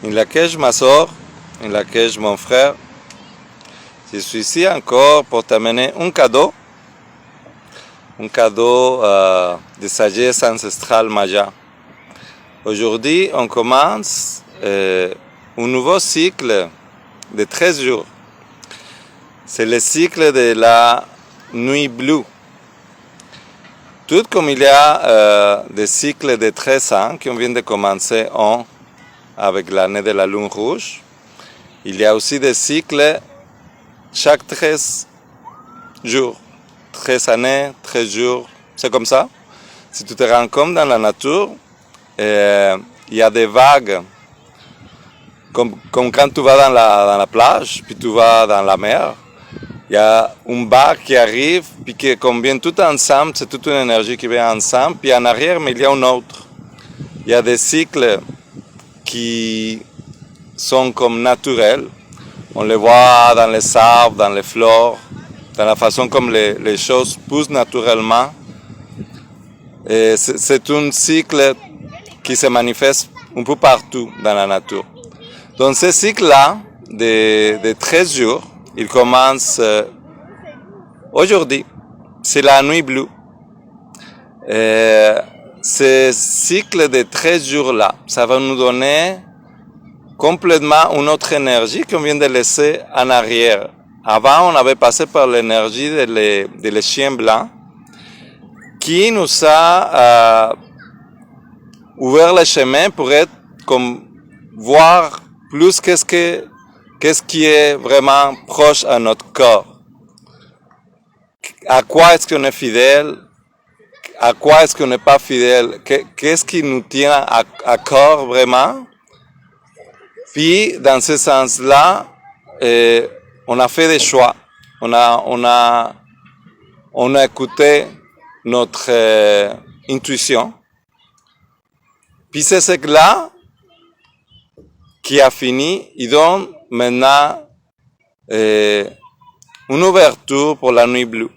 in laquelle je m'assure, in laquelle mon frère, je suis ici encore pour t'amener un cadeau de sagesse ancestrale Maya. Aujourd'hui, on commence un nouveau cycle de 13 jours. C'est le cycle de la nuit bleue. Tout comme il y a des cycles de 13 ans qui vient de commencer avec l'année de la lune rouge, il y a aussi des cycles chaque 13 jours. 13 années, 13 jours, c'est comme ça. Si tu te rends compte dans la nature, il y a des vagues, comme quand tu vas dans la plage, puis tu vas dans la mer. Il y a une vague qui arrive, puis qui convient tout ensemble, c'est toute une énergie qui vient ensemble, puis en arrière, mais il y a un autre. Il y a des cycles qui sont comme naturels. On les voit dans les arbres, dans les fleurs, dans la façon comme les choses poussent naturellement. Et c'est un cycle qui se manifeste un peu partout dans la nature. Donc ce cycle-là, de 13 jours, il commence aujourd'hui. C'est la nuit bleue. Ce cycle de 13 jours-là, ça va nous donner complètement une autre énergie qu'on vient de laisser en arrière. Avant, on avait passé par l'énergie des chiens blancs qui nous a ouvert le chemin pour être comme voir plus qu'est-ce qui est vraiment proche à notre corps. À quoi est-ce qu'on est fidèle? À quoi est-ce qu'on n'est pas fidèle? Qu'est-ce qui nous tient à corps vraiment? Puis, dans ce sens-là, on a fait des choix. On a écouté notre intuition. Puis c'est ce-là qui a fini. Il donne maintenant une ouverture pour la nuit bleue.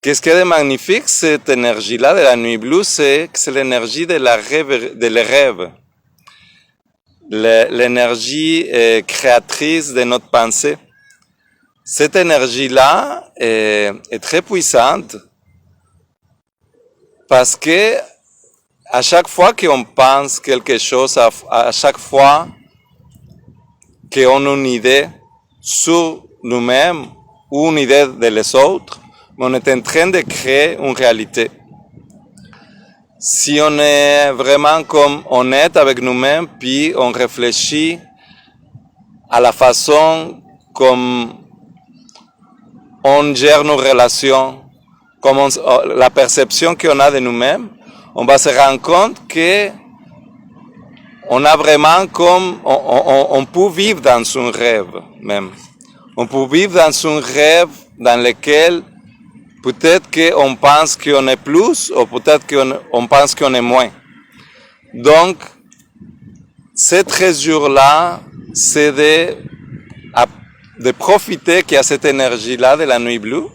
Qu'est-ce qui est de magnifique, cette énergie-là de la nuit bleue, c'est que c'est l'énergie de les rêves. L'énergie créatrice de notre pensée. Cette énergie-là est très puissante parce que à chaque fois qu'on pense quelque chose, à chaque fois qu'on a une idée sur nous-mêmes ou une idée de les autres, on est en train de créer une réalité. Si on est vraiment comme honnête avec nous-mêmes, puis on réfléchit à la façon comme on gère nos relations, comme la perception qu'on a de nous-mêmes, on va se rendre compte que on a vraiment comme, on peut vivre dans un rêve même. On peut vivre dans un rêve dans lequel peut-être qu'on pense qu'on est plus, ou peut-être qu'on pense qu'on est moins. Donc, ces 13 jours-là, c'est de profiter qu'il y a cette énergie-là de la nuit bleue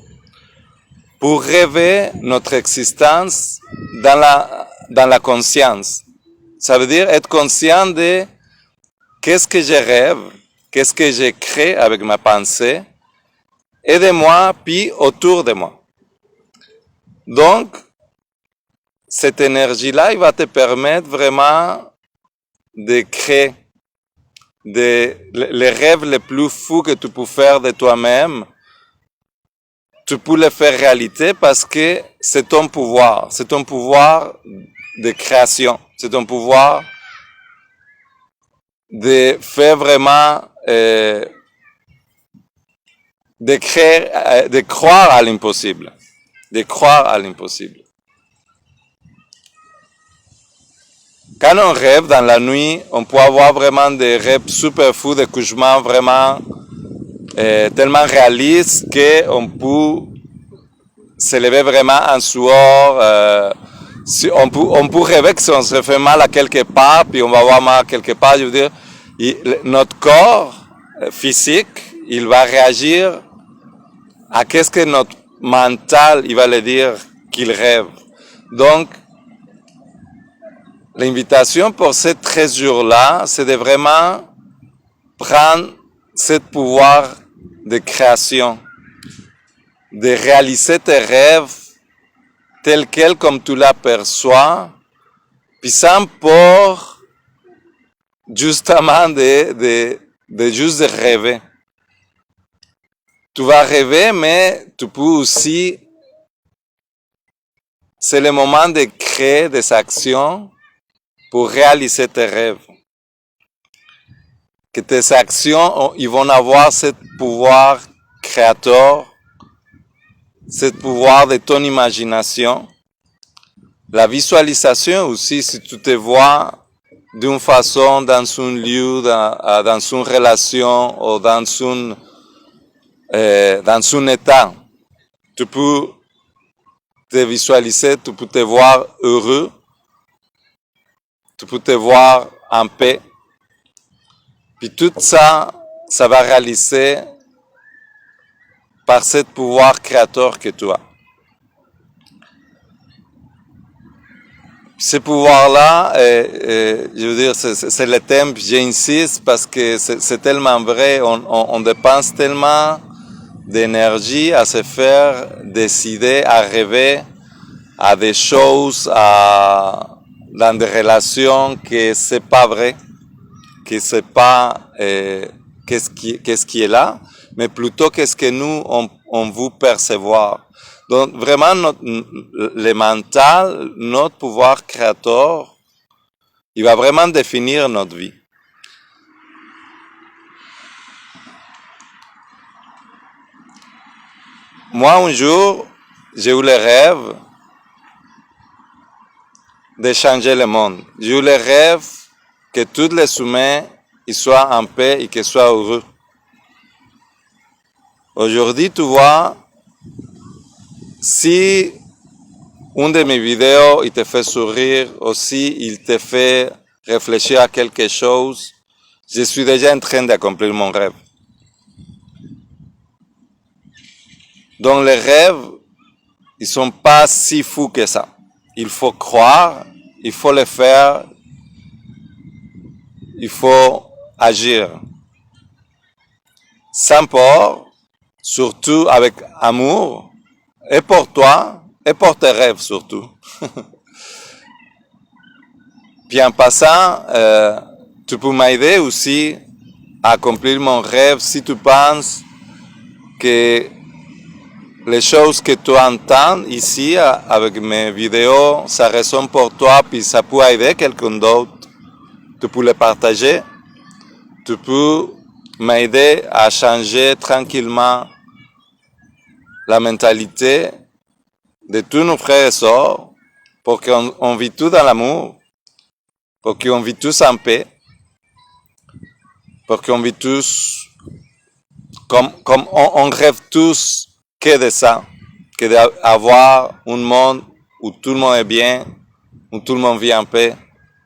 pour rêver notre existence dans la conscience. Ça veut dire être conscient de qu'est-ce que je rêve, qu'est-ce que je crée avec ma pensée, et de moi, puis autour de moi. Donc, cette énergie-là, il va te permettre vraiment de créer les rêves les plus fous que tu peux faire de toi-même. Tu peux les faire réalité parce que c'est ton pouvoir de création, c'est ton pouvoir de faire vraiment, de créer, de croire à l'impossible. De croire à l'impossible. Quand on rêve dans la nuit, on peut avoir vraiment des rêves super fous, des cauchemars vraiment tellement réalistes qu'on peut se lever vraiment en sueur. On peut rêver que si on se fait mal à quelque part, puis on va avoir mal à quelque part, je veux dire, notre corps physique, il va réagir à qu'est-ce que notre mental, il va le dire qu'il rêve. Donc, l'invitation pour ces 13 jours-là, c'est de vraiment prendre ce pouvoir de création, de réaliser tes rêves tels quels comme tu l'aperçois, puis sans peur justement de juste de rêver. Tu vas rêver, mais tu peux aussi, c'est le moment de créer des actions pour réaliser tes rêves. Que tes actions, ils vont avoir ce pouvoir créateur, ce pouvoir de ton imagination. La visualisation aussi, si tu te vois d'une façon dans un lieu, dans une relation ou dans un état, tu peux te visualiser, tu peux te voir heureux, tu peux te voir en paix. Puis tout ça, ça va réaliser par ce pouvoir créateur que tu as. Ce pouvoir-là, je veux dire, c'est le thème, j'insiste parce que c'est tellement vrai, on dépense tellement d'énergie à se faire décider, à rêver à des choses, dans des relations que c'est pas vrai, que c'est pas qu'est-ce qui est là, mais plutôt qu'est-ce que nous on veut percevoir. Donc vraiment le mental, notre pouvoir créateur, il va vraiment définir notre vie. Moi un jour, j'ai eu le rêve de changer le monde. J'ai eu le rêve que tous les humains ils soient en paix et qu'ils soient heureux. Aujourd'hui, tu vois, si une de mes vidéos il te fait sourire, aussi il te fait réfléchir à quelque chose, je suis déjà en train d'accomplir mon rêve. Donc les rêves, ils sont pas si fous que ça. Il faut croire, il faut le faire, il faut agir. Sans peur, surtout avec amour, et pour toi, et pour tes rêves surtout. Puis en passant, tu peux m'aider aussi à accomplir mon rêve si tu penses que les choses que tu entends ici avec mes vidéos, ça résonne pour toi, puis ça peut aider quelqu'un d'autre. Tu peux le partager. Tu peux m'aider à changer tranquillement la mentalité de tous nos frères et sœurs pour qu'on vit tous dans l'amour, pour qu'on vit tous en paix, pour qu'on vit tous comme on rêve tous que de ça, que d'avoir un monde où tout le monde est bien, où tout le monde vit en paix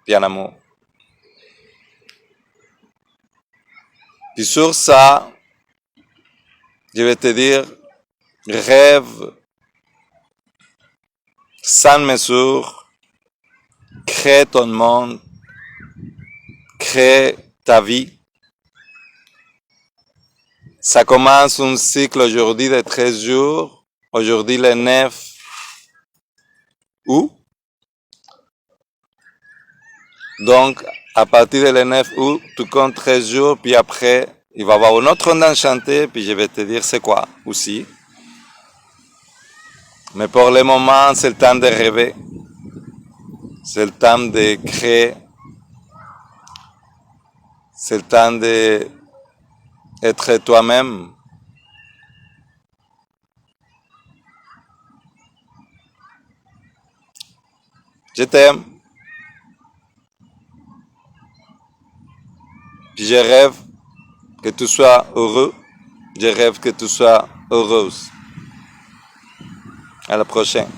et en amour. Puis sur ça, je vais te dire, rêve sans mesure, crée ton monde, crée ta vie. Ça commence un cycle aujourd'hui de 13 jours, aujourd'hui le 9 août. Donc, à partir de le 9 août, tu comptes 13 jours, puis après, il va y avoir une autre onde enchantée, puis je vais te dire c'est quoi aussi. Mais pour le moment, c'est le temps de rêver. C'est le temps de créer. C'est le temps d'être toi-même. Je t'aime. Puis je rêve que tu sois heureux. Je rêve que tu sois heureuse. À la prochaine.